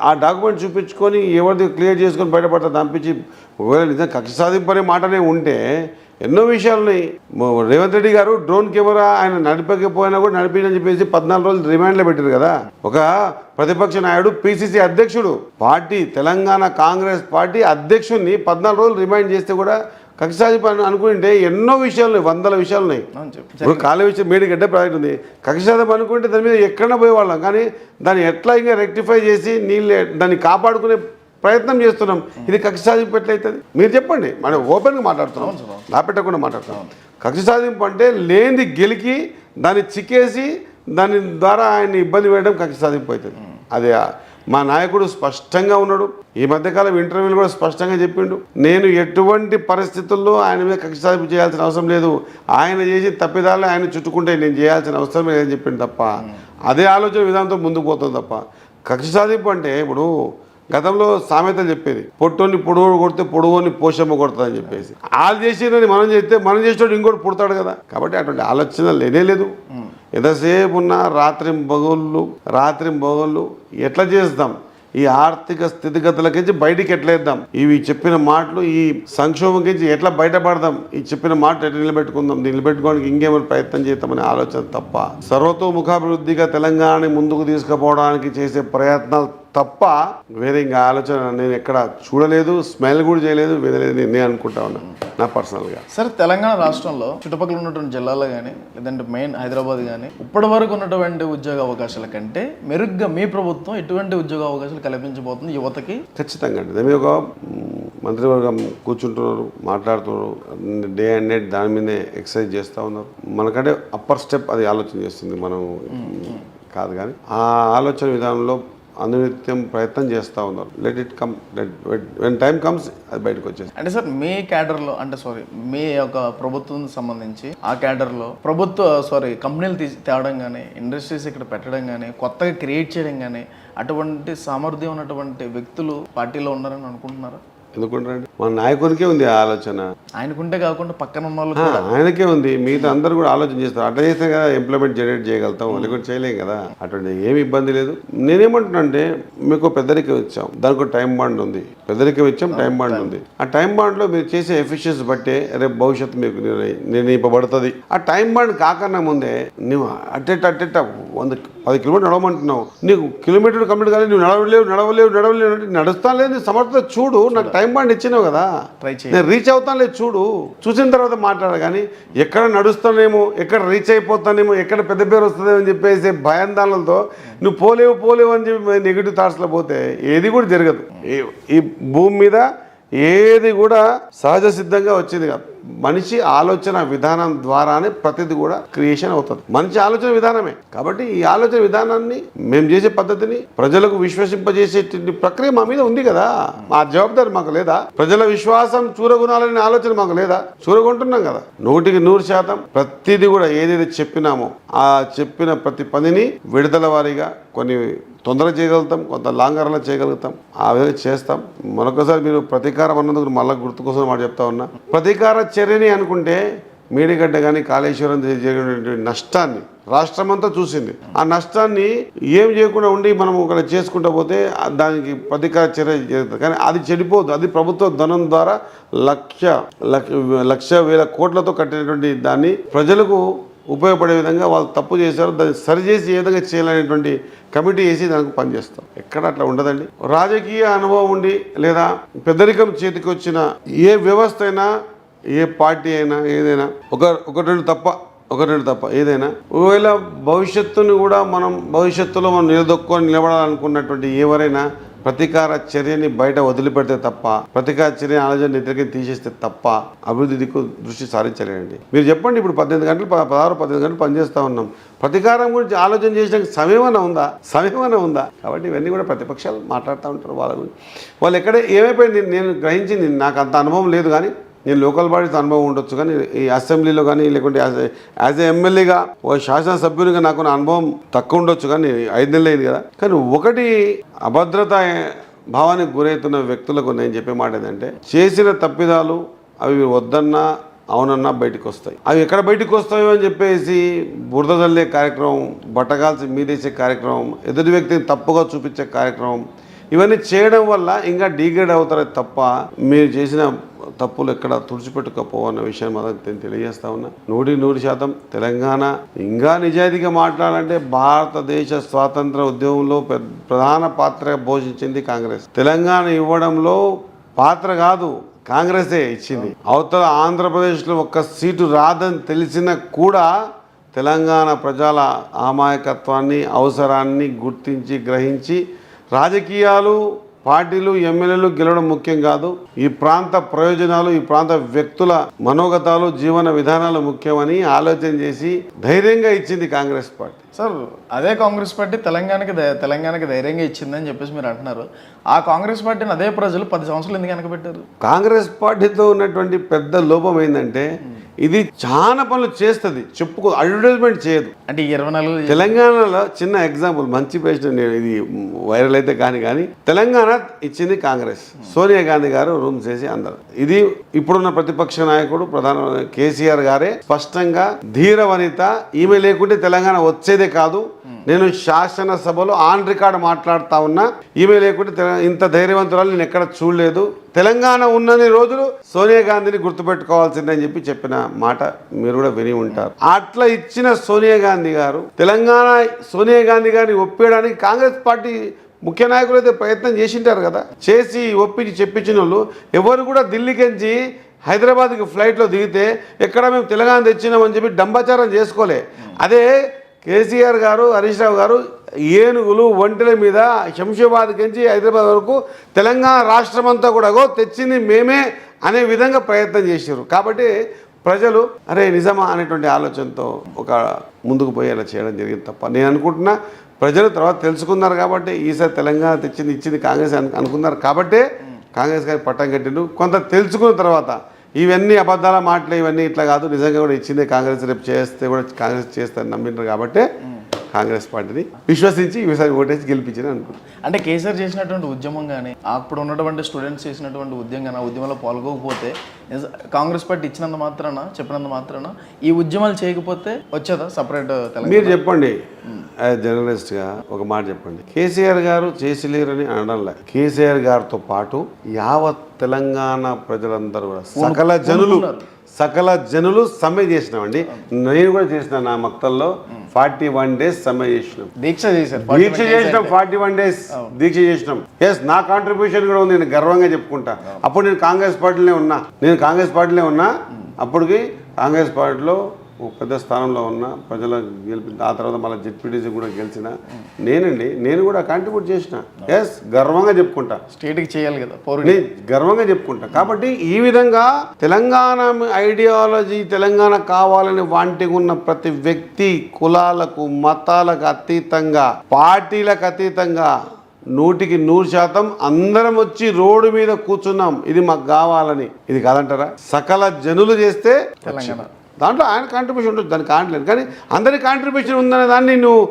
ఆ డాక్యుమెంట్ చూపించుకొని ఎవరిది క్లియర్ చేసుకొని బయటపడతా తప్పించి ఒకవేళ నిజంగా కక్ష సాధింపు అనే మాటనే ఉంటే ఎన్నో విషయాలున్నాయి. రేవంత్ రెడ్డి గారు డ్రోన్ కెమెరా ఆయన నడిపకపోయినా కూడా నడిపిందని చెప్పేసి 14 రోజులు రిమాండ్లో పెట్టారు కదా. ఒక ప్రతిపక్ష నాయుడు పిసిసి అధ్యక్షుడు పార్టీ తెలంగాణ కాంగ్రెస్ పార్టీ అధ్యక్షుడిని 14 రోజులు రిమాండ్ చేస్తే కూడా కక్ష సాధింపు అనుకుంటే ఎన్నో విషయాలు, వందల విషయాలు ఉన్నాయి. ఇప్పుడు కాలే విషయం మేడిగడ్డ ప్రాజెక్ట్ ఉంది, కక్ష సాధింపు అనుకుంటే దాని మీద ఎక్కడన్నా పోయేవాళ్ళం, కానీ దాన్ని ఎట్లా ఇంకా రెక్టిఫై చేసి దాన్ని కాపాడుకునే ప్రయత్నం చేస్తున్నాం. ఇది కక్ష సాధింపు ఎట్లయితుంది మీరు చెప్పండి. మనం ఓపెన్గా మాట్లాడుతున్నాం, దాపెట్టకుండా మాట్లాడుతున్నాం. కక్ష సాధింపు అంటే లేనిది గెలికి దాన్ని చిక్కేసి దాని ద్వారా ఆయన్ని ఇబ్బంది వేయడం కక్ష సాధింపు అవుతుంది. అదే మా నాయకుడు స్పష్టంగా ఉన్నాడు. ఈ మధ్యకాలం ఇంటర్వ్యూలు కూడా స్పష్టంగా చెప్పిండు, నేను ఎటువంటి పరిస్థితుల్లో ఆయన మీద కక్ష సాధింపు చేయాల్సిన అవసరం లేదు, ఆయన చేసి తప్పిదాలు ఆయన చుట్టుకుంటే నేను చేయాల్సిన అవసరం లేదని చెప్పిండు తప్ప అదే ఆలోచన విధానంతో ముందుకు పోతుంది తప్ప కక్ష సాధింపు అంటే ఇప్పుడు గతంలో సామెతలు చెప్పేది, పొట్టోని పొడవు కొడితే పొడవుని పోషమ్మ కొడుతుందని చెప్పేసి. వాళ్ళు చేసినని మనం చేస్తే మనం చేసేటోడు ఇంకోటి పుడతాడు కదా. కాబట్టి అటువంటి ఆలోచన లేనే లేదు. ఎంతసేపు ఉన్నా రాత్రి బొగళ్ళు ఎట్లా చేస్తాం, ఈ ఆర్థిక స్థితిగతులకించి బయటికి ఎట్లేద్దాం, ఇవి చెప్పిన మాటలు ఈ సంక్షోభం కించి ఎట్లా బయటపడదాం, ఈ చెప్పిన మాటలు ఎట్లా నిలబెట్టుకుందాం, నిలబెట్టుకోవడానికి ఇంకేమైనా ప్రయత్నం చేద్దామనే ఆలోచన తప్ప సర్వతోముఖాభివృద్ధిగా తెలంగాణని ముందుకు తీసుకుపోవడానికి చేసే ప్రయత్నాలు తప్ప వేరే ఇంకా ఆలోచన నేను ఎక్కడ చూడలేదు, స్మెల్ కూడా చేయలేదు, వినలేదు. నేను అనుకుంటా ఉన్నాను నా పర్సనల్గా. సరే, తెలంగాణ రాష్ట్రంలో చుట్టుపక్కల ఉన్నటువంటి జిల్లాలో కానీ లేదంటే మెయిన్ హైదరాబాద్ కానీ ఇప్పటి వరకు ఉన్నటువంటి ఉద్యోగ అవకాశాల కంటే మెరుగ్గా మీ ప్రభుత్వం ఎటువంటి ఉద్యోగ అవకాశాలు కల్పించబోతుంది యువతకి? ఖచ్చితంగా అండి. దాని ఒక మంత్రివర్గం కూర్చుంటున్నారు, మాట్లాడుతున్నారు, డే అండ్ నైట్ దాని మీదే ఎక్సర్సైజ్ చేస్తూ ఉన్నారు. మనకంటే అప్పర్ స్టెప్ అది ఆలోచన చేస్తుంది, మనం కాదు. కానీ ఆ ఆలోచన విధానంలో అనునిత్యం ప్రయత్నం చేస్తూ ఉన్నారు. Let it come, when time comes అది బయటకు వచ్చేసి. అంటే సార్ మీ క్యాడర్లో మీ యొక్క ప్రభుత్వం సంబంధించి ఆ క్యాడర్లో కంపెనీలు తేవడం కానీ ఇండస్ట్రీస్ ఇక్కడ పెట్టడం కానీ కొత్తగా క్రియేట్ చేయడం కానీ అటువంటి సామర్థ్యం ఉన్నటువంటి వ్యక్తులు పార్టీలో ఉన్నారని అనుకుంటున్నారా? ఎందుకుంటారండి, మన నాయకునికే ఉంది ఆ ఆలోచన. ఆయనకుంటే కాకుండా పక్కన ఉన్న వాళ్ళు ఆయనకే ఉంది, మిగతా అందరూ కూడా ఆలోచన చేస్తారు. అట్లా చేస్తే కదా ఎంప్లాయ్మెంట్ జనరేట్ చేయగలుగుతాం, లేకుంటే చేయలేం కదా. అటువంటి ఏమి ఇబ్బంది లేదు. నేనేమంటున్నా అంటే మీకు పెద్దరికం ఇచ్చాం, దానికి ఒక టైం బాండ్ ఉంది. పెద్దరికం ఇచ్చాం, టైం బాండ్ ఉంది. ఆ టైం బాండ్లో మీరు చేసే ఎఫిషియన్సీ బట్టే రేపు భవిష్యత్తు మీకు నిర్ణయింపబడుతుంది. ఆ టైం బాండ్ కాకన్నా ముందే నువ్వు అట్టెట్ట 10 కిలోమీటర్ నడవమంటున్నావు, నీకు కిలోమీటర్ కంప్లీట్ కానీ నువ్వు నడవలేవు నడుస్తాను లేదు, నీ సమర్థత చూడు, నాకు టైం బాండ్ ఇచ్చినావు కదా, నేను రీచ్ అవుతాను లేదు చూడు, చూసిన తర్వాత మాట్లాడ. కానీ ఎక్కడ నడుస్తానేమో, ఎక్కడ రీచ్ అయిపోతానేమో, ఎక్కడ పెద్ద పేరు వస్తుందేమో అని చెప్పేసి భయాందోళనలతో నువ్వు పోలేవు అని చెప్పి నెగిటివ్ థాట్స్లో పోతే ఏది కూడా జరగదు. ఈ భూమి మీద ఏది కూడా సహజ సిద్ధంగా వచ్చింది కాదు. మనిషి ఆలోచన విధానం ద్వారానే ప్రతిది కూడా క్రియేషన్ అవుతుంది. మనిషి ఆలోచన విధానమే. కాబట్టి ఈ ఆలోచన విధానాన్ని మేము చేసే పద్ధతిని ప్రజలకు విశ్వసింపజేసే ప్రక్రియ మా మీద ఉంది కదా. మా జవాబుదారి మాకు లేదా? ప్రజల విశ్వాసం చూరగొనాలనే ఆలోచన మాకు లేదా? చూరగొంటున్నాం కదా. 100% ప్రతిదీ కూడా ఏదైతే చెప్పినామో ఆ చెప్పిన ప్రతి పనిని విడుదల వారీగా కొన్ని తొందరగా చేయగలుగుతాం, కొంత లాంగర్లో చేయగలుగుతాం, ఆ విధంగా చేస్తాం. మరొకసారి మీరు ప్రతీకారం అన్నందుకు మళ్ళీ గుర్తు కోసం మాట చెప్తా ఉన్నా. ప్రతీకార చర్యని అనుకుంటే మేడిగడ్డ కానీ కాళేశ్వరం జరిగినటువంటి నష్టాన్ని రాష్ట్రమంతా చూసింది. ఆ నష్టాన్ని ఏం చేయకుండా ఉండి మనం ఒకటి చేసుకుంటూ పోతే దానికి ప్రతీకార చర్య జరుగుతుంది. కానీ అది చెడిపోదు. అది ప్రభుత్వ ధనం ద్వారా లక్ష వేల కోట్లతో కట్టినటువంటి దాన్ని ప్రజలకు ఉపయోగపడే విధంగా వాళ్ళు తప్పు చేశారు, దాన్ని సరిచేసి ఏ విధంగా చేయాలనేటువంటి కమిటీ వేసి దానికి పనిచేస్తాం. ఎక్కడ అట్లా ఉండదండి. రాజకీయ అనుభవం ఉండి లేదా పెద్దరికం చేతికి వచ్చిన ఏ వ్యవస్థ అయినా, ఏ పార్టీ అయినా, ఏదైనా ఒకటి రెండు తప్ప ఏదైనా, ఒకవేళ భవిష్యత్తుని కూడా భవిష్యత్తులో మనం నిలదొక్కుని నిలబడాలనుకున్నటువంటి ఎవరైనా ప్రతీకార చర్యని బయట వదిలిపెడితే తప్ప, ప్రతీకార చర్య ఆలోచన వ్యతిరేకం తీసేస్తే తప్ప అభివృద్ధి దిక్కు దృష్టి సారించలేండి. మీరు చెప్పండి, ఇప్పుడు 18 గంటలు 16-18 గంటలు పనిచేస్తూ ఉన్నాం. ప్రతీకారం గురించి ఆలోచన చేసడానికి సమయమైనా ఉందా? కాబట్టి ఇవన్నీ కూడా ప్రతిపక్షాలు మాట్లాడుతూ ఉంటారు. వాళ్ళ గురించి వాళ్ళు ఎక్కడ ఏమైపోయింది నేను గ్రహించింది, నాకు అంత అనుభవం లేదు, కానీ నేను లోకల్ బాడీతో అనుభవం ఉండొచ్చు, కానీ ఈ అసెంబ్లీలో కానీ లేకుంటే యాజ్ ఏ ఎమ్మెల్యేగా ఓ శాసనసభ్యునిగా నాకు నా అనుభవం తక్కువ ఉండొచ్చు, కానీ 5 నెలలు అయింది కదా. కానీ ఒకటి అభద్రత భావానికి గురవుతున్న వ్యక్తులకు నేను చెప్పే మాట ఏంటంటే, చేసిన తప్పిదాలు అవి వద్దన్నా అవునన్నా బయటకు వస్తాయి. అవి ఎక్కడ బయటకు వస్తాయో అని చెప్పేసి బురద చల్లే కార్యక్రమం, బట్టగాల్సి మీదేసే కార్యక్రమం, ఎదుటి వ్యక్తిని తప్పుగా చూపించే కార్యక్రమం, ఇవన్నీ చేయడం వల్ల ఇంకా డిగ్రేడ్ అవుతారే తప్ప మీరు చేసిన తప్పులు ఎక్కడ తుడిచిపెట్టుకోపోవన్న విషయాన్ని మాత్రం తెలియజేస్తా ఉన్నా. 100% తెలంగాణ ఇంకా నిజాయితీగా మాట్లాడాలంటే భారతదేశ స్వాతంత్ర ఉద్యమంలో ప్రధాన పాత్ర పోషించింది కాంగ్రెస్. తెలంగాణ ఇవ్వడంలో పాత్ర కాదు, కాంగ్రెసే ఇచ్చింది. అవతల ఆంధ్రప్రదేశ్లో ఒక్క సీటు రాదని తెలిసినా కూడా తెలంగాణ ప్రజల అమాయకత్వాన్ని, అవసరాన్ని గుర్తించి గ్రహించి రాజకీయాలు, పార్టీలు, ఎమ్మెల్యేలు గెలవడం ముఖ్యం కాదు, ఈ ప్రాంత ప్రయోజనాలు, ఈ ప్రాంత వ్యక్తుల మనోగతాలు, జీవన విధానాలు ముఖ్యమని ఆలోచన చేసి ధైర్యంగా ఇచ్చింది కాంగ్రెస్ పార్టీ. సార్, అదే కాంగ్రెస్ పార్టీ తెలంగాణకి ధైర్యంగా ఇచ్చిందని చెప్పేసి మీరు అంటున్నారు. ఆ కాంగ్రెస్ పార్టీని అదే ప్రజలు 10 సంవత్సరాలు ఎందుకు వెనకబెట్టారు? కాంగ్రెస్ పార్టీతో ఉన్నటువంటి పెద్ద లోపం ఏంటంటే, ఇది చాలా పనులు చేస్తుంది, అడ్వర్టైజ్మెంట్ చేయదు. అంటే 24 తెలంగాణలో చిన్న ఎగ్జాంపుల్, మంచి ప్రశ్న, ఇది వైరల్ అయితే కానీ తెలంగాణ ఇచ్చింది కాంగ్రెస్. సోనియా గాంధీ గారు రూమ్స్ చేసి అందరు, ఇది ఇప్పుడున్న ప్రతిపక్ష నాయకుడు ప్రధాన కేసీఆర్ గారే స్పష్టంగా ధీర వనిత, ఈమె లేకుంటే తెలంగాణ వచ్చేదే కాదు, నేను శాసనసభలో ఆన్ రికార్డ్ మాట్లాడుతా ఉన్నా, ఈమె లేకుంటే ఇంత ధైర్యవంతురాలు నేను ఎక్కడ చూడలేదు, తెలంగాణ ఉన్నన్ని రోజులు సోనియా గాంధీని గుర్తుపెట్టుకోవాల్సిందని చెప్పిన మాట మీరు కూడా విని ఉంటారు. అట్లా ఇచ్చిన సోనియా గాంధీ గారు సోనియా గాంధీ గారిని ఒప్పేయడానికి కాంగ్రెస్ పార్టీ ముఖ్య నాయకులు అయితే ప్రయత్నం చేసింటారు కదా. చేసి ఒప్పించి చెప్పించిన వాళ్ళు ఎవరు కూడా ఢిల్లీకించి హైదరాబాద్కి ఫ్లైట్లో దిగితే ఎక్కడ మేము తెలంగాణ తెచ్చినామని చెప్పి డంబాచారం చేసుకోలే. అదే కేసీఆర్ గారు, హరీష్ రావు గారు ఏనుగులు, ఒంటెల మీద శంషాబాద్కి నుంచి హైదరాబాద్ వరకు తెలంగాణ రాష్ట్రం అంతా కూడా తెచ్చింది మేమే అనే విధంగా ప్రయత్నం చేశారు. కాబట్టి ప్రజలు అరే నిజమా అనేటువంటి ఆలోచనతో ఒక ముందుకు పోయేలా చేయడం జరిగింది తప్ప, నేను అనుకుంటున్నా ప్రజలు తర్వాత తెలుసుకున్నారు కాబట్టి ఈసారి తెలంగాణ ఇచ్చింది కాంగ్రెస్ అనుకున్నారు కాబట్టి కాంగ్రెస్ గారికి పట్టం కట్టిండు. కొంత తెలుసుకున్న తర్వాత ఇవన్నీ అబద్ధాల మాటలు, ఇవన్నీ ఇట్లా కాదు, నిజంగా కూడా ఇచ్చిందే కాంగ్రెస్, రేపు చేస్తే కూడా కాంగ్రెస్ చేస్తారని నమ్మినారు కాబట్టి కాంగ్రెస్ పార్టీని విశ్వసించి ఈసారి ఓటేసి గెలిపించిన అనుకుంటున్నాను. అంటే కేసీఆర్ చేసినటువంటి ఉద్యమం కానీ, అప్పుడు ఉన్నటువంటి స్టూడెంట్స్ చేసినటువంటి ఉద్యమం కానీ, ఆ ఉద్యమంలో పాల్గొకపోతే కాంగ్రెస్ పార్టీ చెప్పినంత మాత్రాన ఈ ఉద్యమాలు చేయకపోతే వచ్చేదా సపరేట్ తెలంగాణ? మీరు చెప్పండి, జర్నలిస్ట్గా ఒక మాట చెప్పండి. కేసీఆర్ గారు చేసిలేరని అనడంలే, కేసీఆర్ గారితో పాటు యావత్ తెలంగాణ ప్రజలందరూ కూడా సకల జనులు సమ్మె చేసినామండి. నేను కూడా చేసిన నా మక్తల్లో 41 days సమ్మె చేసినాం, దీక్ష చేసినాం, 41 days దీక్ష చేసినాం. ఎస్, నా కాంట్రిబ్యూషన్ కూడా ఉంది, నేను గర్వంగా చెప్పుకుంటా. అప్పుడు నేను కాంగ్రెస్ పార్టీలో ఉన్నా, అప్పటికి కాంగ్రెస్ పార్టీలో ఒక పెద్ద స్థానంలో ఉన్న ప్రజల గెలిపి, ఆ తర్వాత మళ్ళీ జెడ్పీటీసీ కూడా గెలిచిన నేను కూడా కాంట్రిబ్యూట్ చేసిన. ఎస్, గర్వంగా చెప్పుకుంటా, స్టేట్కి చేయాలి కదా, నేను గర్వంగా చెప్పుకుంటా. కాబట్టి ఈ విధంగా తెలంగాణ ఐడియాలజీ, తెలంగాణ కావాలని వాంటికి ఉన్న ప్రతి వ్యక్తి కులాలకు, మతాలకు అతీతంగా, పార్టీలకు అతీతంగా 100% అందరం వచ్చి రోడ్డు మీద కూర్చున్నాం, ఇది మాకు కావాలని. ఇది కాదంటారా? సకల జనులు చేస్తే తెలంగాణ, దాంట్లో ఆయన కాంట్రిబ్యూషన్ ఉంటుంది, దానికి కాంట్లేదు. కానీ అందరి కాంట్రిబ్యూషన్ ఉందనే దాన్ని నువ్వు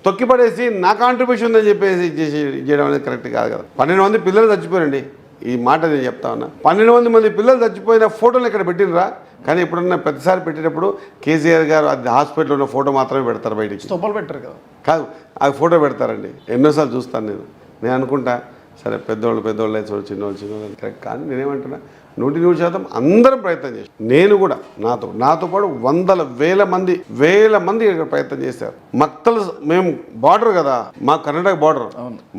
తొక్కిపడేసి నా కాంట్రిబ్యూషన్ ఉందని చెప్పేసి చేయడం అనేది కరెక్ట్ కాదు కదా. 12 మంది పిల్లలు చచ్చిపోయారండి, ఈ మాట నేను చెప్తా ఉన్నా. 12 మంది పిల్లలు చచ్చిపోయిన ఫోటోలు ఇక్కడ పెట్టినరా? కానీ ఎప్పుడన్నా ప్రతిసారి పెట్టేటప్పుడు కేసీఆర్ గారు అది హాస్పిటల్లో ఉన్న ఫోటో మాత్రమే పెడతారు, బయటికి స్తూపాలు పెట్టారు కదా. కాదు, ఆ ఫోటో పెడతారండి. ఎన్నోసార్లు చూస్తాను నేను అనుకుంటా సరే పెద్దోళ్ళు అయితే చిన్నోళ్ళు కరెక్ట్. కానీ నేనేమంటున్నా 100% అందరం ప్రయత్నం చేశారు. నేను కూడా నాతో పాటు వేల మంది ఇక్కడ ప్రయత్నం చేశారు. మక్తలు మేము బార్డర్ కదా, మా కర్ణాటక బార్డర్,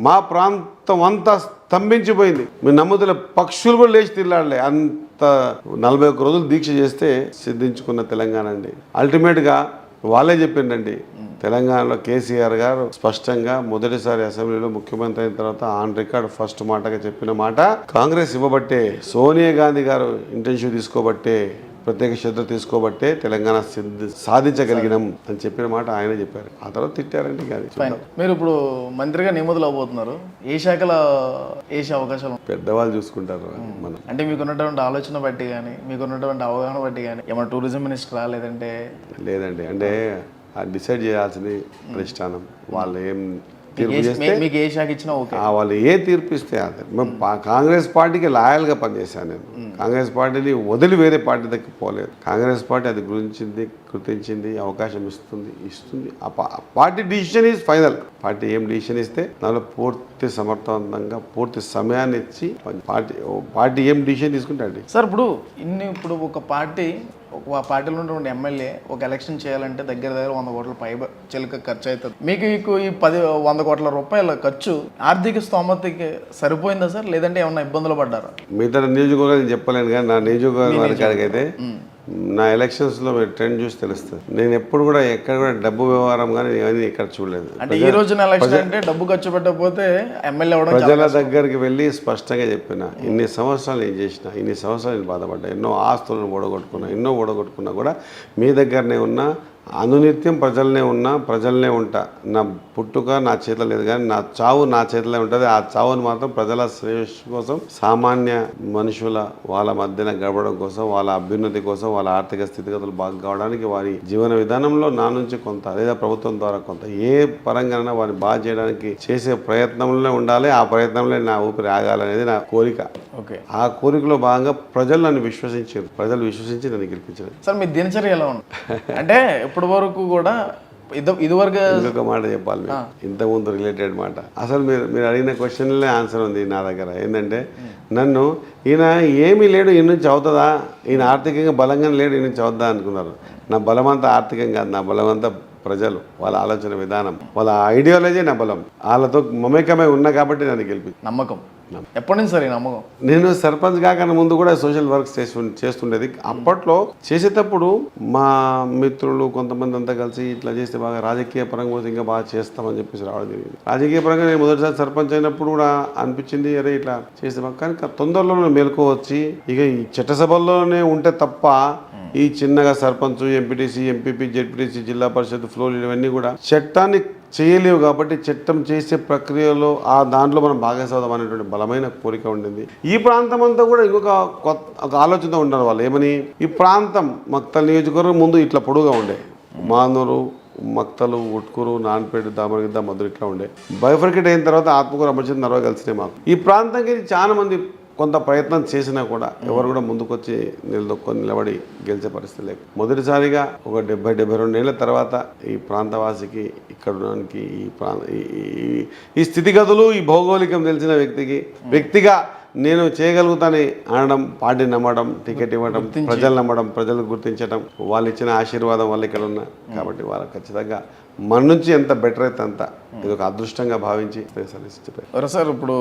మా ప్రాంతం అంతా స్తంభించిపోయింది. మీరు నమ్ముతున్న పక్షులు కూడా లేచి తిరలాడలే. అంత 41 రోజులు దీక్ష చేస్తే సిద్ధించుకున్న తెలంగాణ అండి. అల్టిమేట్గా వాళ్ళే చెప్పిండండి, తెలంగాణలో కేసీఆర్ గారు స్పష్టంగా మొదటిసారి అసెంబ్లీలో ముఖ్యమంత్రి అయిన తర్వాత ఆన్ రికార్డ్ ఫస్ట్ మాటగా చెప్పిన మాట, కాంగ్రెస్ ఇవ్వబట్టే, సోనియా గాంధీ గారు ఇంటెన్షివ్ తీసుకోబట్టే, ప్రత్యేక శ్రద్ధ తీసుకోబట్టే తెలంగాణ సాధించగలిగినాం అని చెప్పిన మాట ఆయనే చెప్పారు. ఆ తర్వాత తిట్టారండి. కానీ మీరు ఇప్పుడు మంత్రిగా నియమితులు అవబోతున్నారు. ఏ శాఖలో వేసే అవకాశాలు? పెద్దవాళ్ళు చూసుకుంటారు. మనం అంటే మీకున్నటువంటి ఆలోచన బట్టి కానీ, మీకున్నటువంటి అవగాహన బట్టి కానీ, ఏమైనా టూరిజం మినిస్టరా లేదంటే? లేదండి, అంటే డిసైడ్ చేయాల్సింది అధిష్టానం. వాళ్ళు ఏం తీర్పు చేస్తే మీకు ఏ శాఖ ఇచ్చినా ఓకే, వాళ్ళు ఏ తీర్పు ఇస్తే అదే. కాంగ్రెస్ పార్టీకి లాయల్గా పనిచేశాను నేను. కాంగ్రెస్ పార్టీని వదిలి వేరే పార్టీ దగ్గర పోలేదు. కాంగ్రెస్ పార్టీ అది గుర్తించింది, అవకాశం ఇస్తుంది. ఆ party decision is final. Party ఏం డిసిషన్ ఇస్తే దానిలో పూర్తి సమర్థవంతంగా పూర్తి సమయాన్ని ఇచ్చి పార్టీ ఏం డిసిషన్ తీసుకుంటే. సార్ ఇప్పుడు ఒక పార్టీలో ఉన్నటువంటి ఎమ్మెల్యే ఒక ఎలక్షన్ చేయాలంటే దగ్గర 100 కోట్ల పై చిలుక ఖర్చు అవుతుంది. మీకు ఈ 100 కోట్ల రూపాయల ఖర్చు ఆర్థిక స్తోమతకి సరిపోయిందా సార్, లేదంటే ఏమన్నా ఇబ్బందులు పడ్డారా? మిగతా నియోజకవర్గాలు చెప్పలేను, కానీ నా నియోజకవర్గం అయితే నా ఎలక్షన్స్లో మీరు ట్రెండ్ చూసి తెలుస్తుంది. నేను ఎప్పుడు కూడా ఎక్కడ కూడా డబ్బు వ్యవహారం కానీ ఇవన్నీ ఎక్కడ చూడలేదు. అంటే ఈ రోజున ఎలక్షన్ అంటే డబ్బు ఖర్చు పెట్టకపోతే ఎమ్మెల్యే అవడం. ప్రజల దగ్గరికి వెళ్ళి స్పష్టంగా చెప్పిన, ఇన్ని సంవత్సరాలు ఏం చేసిన, ఇన్ని సంవత్సరాలు నేను బాధపడ్డా, ఎన్నో ఆస్తులను ఓడగొట్టుకున్నా కూడా మీ దగ్గరనే ఉన్నా, అనునిత్యం ప్రజలనే ఉంటా. నా పుట్టుక నా చేతిలో లేదు, కానీ నా చావు నా చేతిలో ఉంటుంది. ఆ చావుని మాత్రం ప్రజల శ్రేయస్సు కోసం, సామాన్య మనుషుల వాళ్ళ మధ్యన గడపడం కోసం, వాళ్ళ అభ్యున్నతి కోసం, వాళ్ళ ఆర్థిక స్థితిగతులు బాగా కావడానికి, వారి జీవన విధానంలో నా నుంచి కొంత లేదా ప్రభుత్వం ద్వారా కొంత ఏ పరంగానైనా వారిని బాగా చేయడానికి చేసే ప్రయత్నంలోనే ఉండాలి. ఆ ప్రయత్నంలో నా ఊపిరి ఆగాలనేది నా కోరిక. ఆ కోరికలో భాగంగా ప్రజలు నన్ను విశ్వసించారు. ప్రజలు విశ్వసించి నన్ను గెలిపించారు. సార్ మీ దినచర్య ఎలా ఉంది? అంటే ఇప్పటి వరకు కూడా ఇదివరకు ఇంకొక మాట చెప్పాలి, ఇంతకుముందు రిలేటెడ్ మాట. అసలు మీరు అడిగిన క్వశ్చన్లే ఆన్సర్ ఉంది నా దగ్గర. ఏంటంటే నన్ను ఈయన ఏమీ లేడు, ఈయన నుంచి అవుతుందా, ఈయన ఆర్థికంగా బలంగా లేడు, ఈయన నుంచి అవుతుందా అనుకున్నారు. నా బలమంతా ఆర్థికం కాదు, నా బలమంతా ప్రజలు, వాళ్ళ ఆలోచన విధానం, వాళ్ళ ఐడియాలజీ నా బలం. వాళ్ళతో మమేకమై ఉన్నా కాబట్టి నన్ను గెలిపింది. నమ్మకం ఎప్పటి నుంచి సార్ ఈ నమ్మకం? నేను సర్పంచ్ కాకన్నా ముందు కూడా సోషల్ వర్క్స్ చేస్తుండేది. అప్పట్లో చేసేటప్పుడు మా మిత్రులు కొంతమంది అంతా కలిసి ఇట్లా చేస్తే బాగా రాజకీయ పరంగా పోతే ఇంకా బాగా చేస్తామని చెప్పేసి రావడం జరిగింది. రాజకీయ పరంగా నేను మొదటిసారి సర్పంచ్ అయినప్పుడు కూడా అనిపించింది, అరే ఇట్లా చేస్తే బాగా. కానీ తొందరలో మేలుకో వచ్చి ఇక ఈ చట్టసభల్లోనే ఉంటే తప్ప ఈ చిన్నగా సర్పంచ్, ఎంపీటీసీ, ఎంపీపీ, జెడ్పీటీసీ, జిల్లా పరిషత్ ఫ్లోర్ ఇవన్నీ కూడా చట్టాన్ని చేయలేవు. కాబట్టి చట్టం చేసే ప్రక్రియలో దాంట్లో మనం భాగస్వామ్యం అనేటువంటి బలమైన కోరిక ఉండింది. ఈ ప్రాంతం అంతా కూడా ఒక ఆలోచనతో ఉంటారు వాళ్ళు. ఏమని, ఈ ప్రాంతం మక్తల్ నియోజకవర్గం ముందు ఇట్లా పొడుగా ఉండే, మానూరు, మక్తలు, ఉట్కూరు, నాన్పేట, దామరగిద్ద, మధుర ఇట్లా ఉండే. బైఫర్కేట్ అయిన తర్వాత ఆత్మకూరు, అమర్చింది, నరవ కలిసినాయి మాకు. ఈ ప్రాంతానికి చాలా మంది కొంత ప్రయత్నం చేసినా కూడా ఎవరు కూడా ముందుకొచ్చి నిలబడి గెలిచే పరిస్థితి లేదు. మొదటిసారిగా ఒక 70-72 ఏళ్ల తర్వాత ఈ ప్రాంతవాసికి, ఇక్కడ ఉండడానికి, ఈ స్థితిగతులు, ఈ భౌగోళికం తెలిసిన వ్యక్తిగా నేను చేయగలుగుతానని అనడం, పార్టీ నమ్మడం, టికెట్ ఇవ్వడం, ప్రజలు నమ్మడం, ప్రజలు గుర్తించడం, వాళ్ళు ఇచ్చిన ఆశీర్వాదం వల్ల ఇక్కడ ఉన్నా. కాబట్టి వాళ్ళు ఖచ్చితంగా మన నుంచి ఎంత బెటర్ అయితే అంత ఇది ఒక అదృష్టంగా భావించి చెప్పారు. సార్ ఇప్పుడు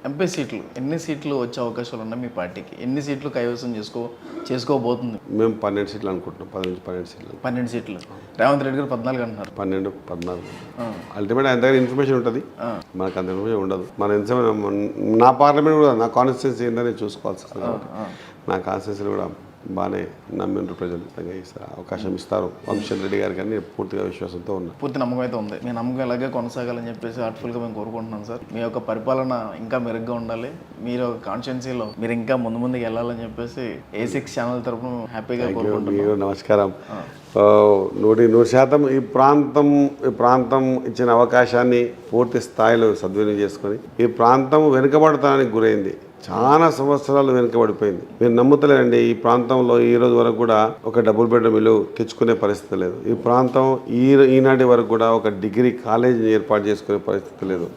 ఎంపీ సీట్లు ఎన్ని సీట్లు వచ్చే అవకాశాలు ఉన్నాయి మీ పార్టీకి? ఎన్ని సీట్లు కైవసం చేసుకోబోతుంది? మేము 12 సీట్లు అనుకుంటున్నాం. 12 సీట్లు. 12 సీట్లు. రేవంత్ రెడ్డి గారు 14 అంటున్నారు. 14 అల్టిమేట్ ఆయన దగ్గర ఇన్ఫర్మేషన్ ఉంటుంది, మనకు అంత ఇన్ఫర్మేషన్ ఉండదు. నా పార్లమెంట్ కూడా, నా కాన్స్టిట్యున్సీ ఏంటనే చూసుకోవాల్సి వస్తుంది. నా కాన్స్టిట్యున్సీలో కూడా బాగానే నమ్మిండ్రు ప్రజలు, అవకాశం ఇస్తారు వంశీచంద్ర రెడ్డి గారికి అని పూర్తిగా విశ్వాసంతో ఉన్నారు. పూర్తి నమ్మకం అయితే ఉంది. మీ నమ్మకం ఇలాగే కొనసాగాలని చెప్పేసి హార్ట్ఫుల్గా మేము కోరుకుంటున్నాం సార్. మీ యొక్క పరిపాలన ఇంకా మెరుగ్గా ఉండాలి, మీరు కాన్స్టిట్యున్సీలో మీరు ఇంకా ముందుకు వెళ్ళాలని చెప్పేసి A6 ఛానల్ తరఫున హ్యాపీగా కోరుకుంటున్నాం. నమస్కారం. 100% ఈ ప్రాంతం ఇచ్చిన అవకాశాన్ని పూర్తి స్థాయిలో సద్వినియోగం చేసుకొని, ఈ ప్రాంతం వెనుకబడతానికి గురైంది, చాలా సంవత్సరాలు వెనుకబడిపోయింది. మీరు నమ్ముతలేరండి, ఈ ప్రాంతంలో ఈ రోజు వరకు కూడా ఒక డబుల్ బెడ్రూమ్ ఇల్లు తెచ్చుకునే పరిస్థితి లేదు. ఈ ప్రాంతం ఈనాటి వరకు కూడా ఒక డిగ్రీ కాలేజీని ఏర్పాటు చేసుకునే పరిస్థితి లేదు.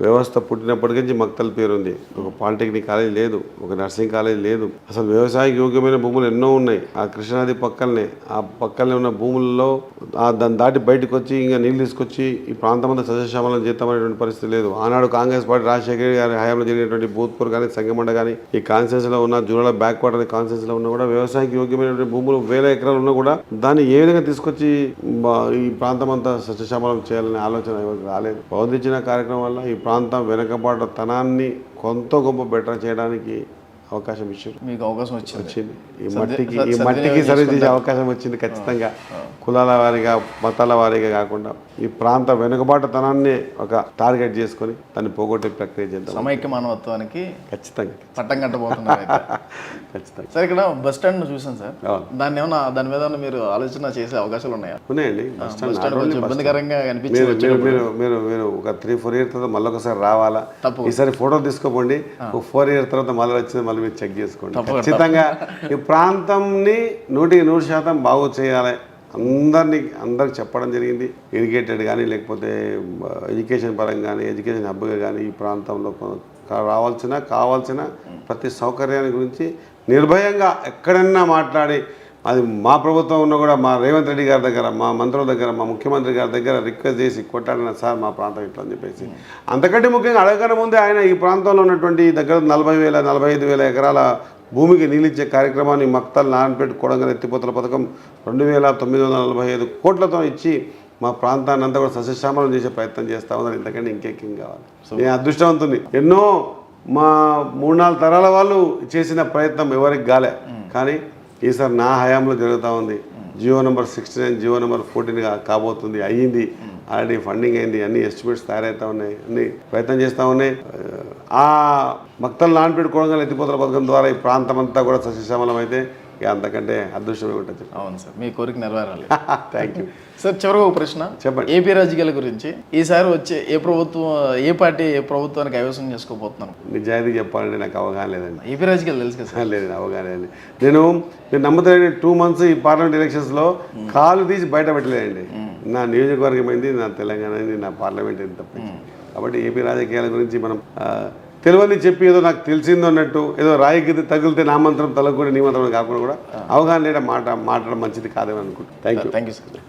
వ్యవస్థ పుట్టినప్పటి నుంచి మక్తల్ పేరు ఉంది. ఒక పాలిటెక్నిక్ కాలేజ్ లేదు, ఒక నర్సింగ్ కాలేజ్ లేదు. అసలు వ్యవసాయ యోగ్యమైన భూములు ఎన్నో ఉన్నాయి. ఆ కృష్ణానది పక్కనే, ఆ పక్కనే ఉన్న భూముల్లో దాన్ని దాటి బయటకు వచ్చి ఇంకా నీళ్ళు తీసుకొచ్చి ఈ ప్రాంతం అంతా సస్యశ్యామలం చేద్దామనేటువంటి పరిస్థితి లేదు. ఆనాడు కాంగ్రెస్ పార్టీ రాజశేఖర్ గారి హయాంలో జరిగినటువంటి భూత్పూర్ కానీ, సంగమండ కానీ, ఈ కాన్స్టిట్యూన్సీలో ఉన్న జూరాల బ్యాక్వర్డ్ అనే కాన్స్టిట్యూన్సీలో ఉన్న కూడా వ్యవసాయకి యోగ్యమైనటువంటి భూములు వేల ఎకరాలు ఉన్నా కూడా దాన్ని ఏ విధంగా తీసుకొచ్చి ఈ ప్రాంతం అంతా సస్యశ్యామలం చేయాలనే ఆలోచన ఎవరికి రాలేదు. బౌద్ధించిన కార్యక్రమం వల్ల ఈ ప్రాంతం వెనుకబాటుతనాన్ని కొంత గొప్ప బెటర్ చేయడానికి అవకాశం ఇచ్చారు. మీకు అవకాశం వచ్చింది. ఈ మట్టికి సర్వీస్ చేసే అవకాశం వచ్చింది ఖచ్చితంగా. కులాల వారీగా, మతాల వారీగా కాకుండా ఈ ప్రాంత వెనుకబాటుతనాన్ని ఒక టార్గెట్ చేసుకొని దాన్ని పోగొట్టే ప్రక్రియ చేద్దాం. సమైక్య మానవత్వానికి ఖచ్చితంగా పట్టం కట్టబోతున్నారు అయితే. ఖచ్చితంగా. సార్ ఇక్కడ బస్ స్టాండ్ చూసాను సార్, దాని మీద మీరు ఆలోచన చేసే అవకాశాలు ఉన్నాయా? ఉన్నాయండి. బస్ స్టాండ్ కొంచెం ఇబ్బందికరంగా అనిపించింది. మీరు ఒక 3-4 years తర్వాత మళ్ళీ ఒకసారి రావాలా, ఈసారి ఫోటో తీసుకోపోండి. ఒక 4 years తర్వాత మళ్ళీ వచ్చింది మళ్ళీ మీరు చెక్ చేసుకోండి. ఖచ్చితంగా ఈ ప్రాంతంని 100% బాగు చేయాలి. అందరికి చెప్పడం జరిగింది. ఇరిగేటెడ్ కానీ, లేకపోతే ఎడ్యుకేషన్ పరంగా కానీ, ఎడ్యుకేషన్ హబ్గా కానీ ఈ ప్రాంతంలో కావాల్సిన ప్రతి సౌకర్యాన్ని గురించి నిర్భయంగా ఎక్కడన్నా మాట్లాడి, అది మా ప్రభుత్వం ఉన్నా కూడా మా రేవంత్ రెడ్డి గారి దగ్గర, మా మంత్రుల దగ్గర, మా ముఖ్యమంత్రి గారి దగ్గర రిక్వెస్ట్ చేసి కొట్టాడిన సార్ మా ప్రాంతం ఇట్లా అని చెప్పేసి. అంతకంటే ముఖ్యంగా అడగకనే ముందే ఆయన ఈ ప్రాంతంలో ఉన్నటువంటి దగ్గర 40,000-45,000 ఎకరాల భూమికి నీళ్ళిచ్చే కార్యక్రమాన్ని మక్తల్, నారాయణపేట, కొడంగల్ ఎత్తిపోతల పథకం 2,945 కోట్లతో ఇచ్చి మా ప్రాంతాన్ని అంతా కూడా సస్యశ్యామలం చేసే ప్రయత్నం చేస్తూ ఉన్నారు. ఇంతకంటే ఇంకేం కావాలి? నేను అదృష్టవంతుని. ఎన్నో మా 3-4 తరాల వాళ్ళు చేసిన ప్రయత్నం ఎవరికి కాలే, కానీ ఈసారి నా హయాంలో జరుగుతూ ఉంది. జియో నెంబర్ 69, జియో నెంబర్ 14 కాబోతుంది. అయ్యింది, ఆల్రెడీ ఫండింగ్ అయింది, అన్ని ఎస్టిమేట్స్ తయారవుతూ ఉన్నాయి, అన్ని ప్రయత్నం చేస్తూ ఉన్నాయి. ఆ మక్తల్, నారాయణపేట, కొడంగల్ ఎత్తిపోతల పథకం ద్వారా ఈ ప్రాంతం అంతా కూడా సస్యశ్యామలం అయితే ఇక అంతకంటే అదృష్టమే ఉంటుంది. అవును సార్, మీ కోరిక నెరవేరాలి. Thank you sir. చివరిగా ఒక ప్రశ్న చెప్పండి. ఏపీ రాజకీయాల గురించి ఈసారి వచ్చే ఏ పార్టీ ఏ ప్రభుత్వానికి కైవసం చేసుకోబోతున్నాను? నిజాయితీ చెప్పాలంటే నాకు అవగాహన లేదండి. ఏపీ రాజకీయాలు తెలుసు కదా? లేదండి, అవగాహన లేదండి. మీరు నమ్ముతారండి, 2 months ఈ పార్లమెంట్ ఎలక్షన్స్లో కాలు తీసి బయట పెట్టలేదండి. నా నియోజకవర్గం అయింది, నా తెలంగాణ అయింది, నా పార్లమెంట్ అయింది తప్ప. కాబట్టి ఏపీ రాజకీయాల గురించి మనం తెలియని చెప్పి ఏదో నాకు తెలిసిందో అన్నట్టు, ఏదో రాయికి తగిలితే నా మంత్రం తలగొని నీ మంత్రం కాకుండా కూడా అవగాహన లేని మాట్లాడడం మంచిది కాదేమని అనుకుంటున్నాను. Thank you sir.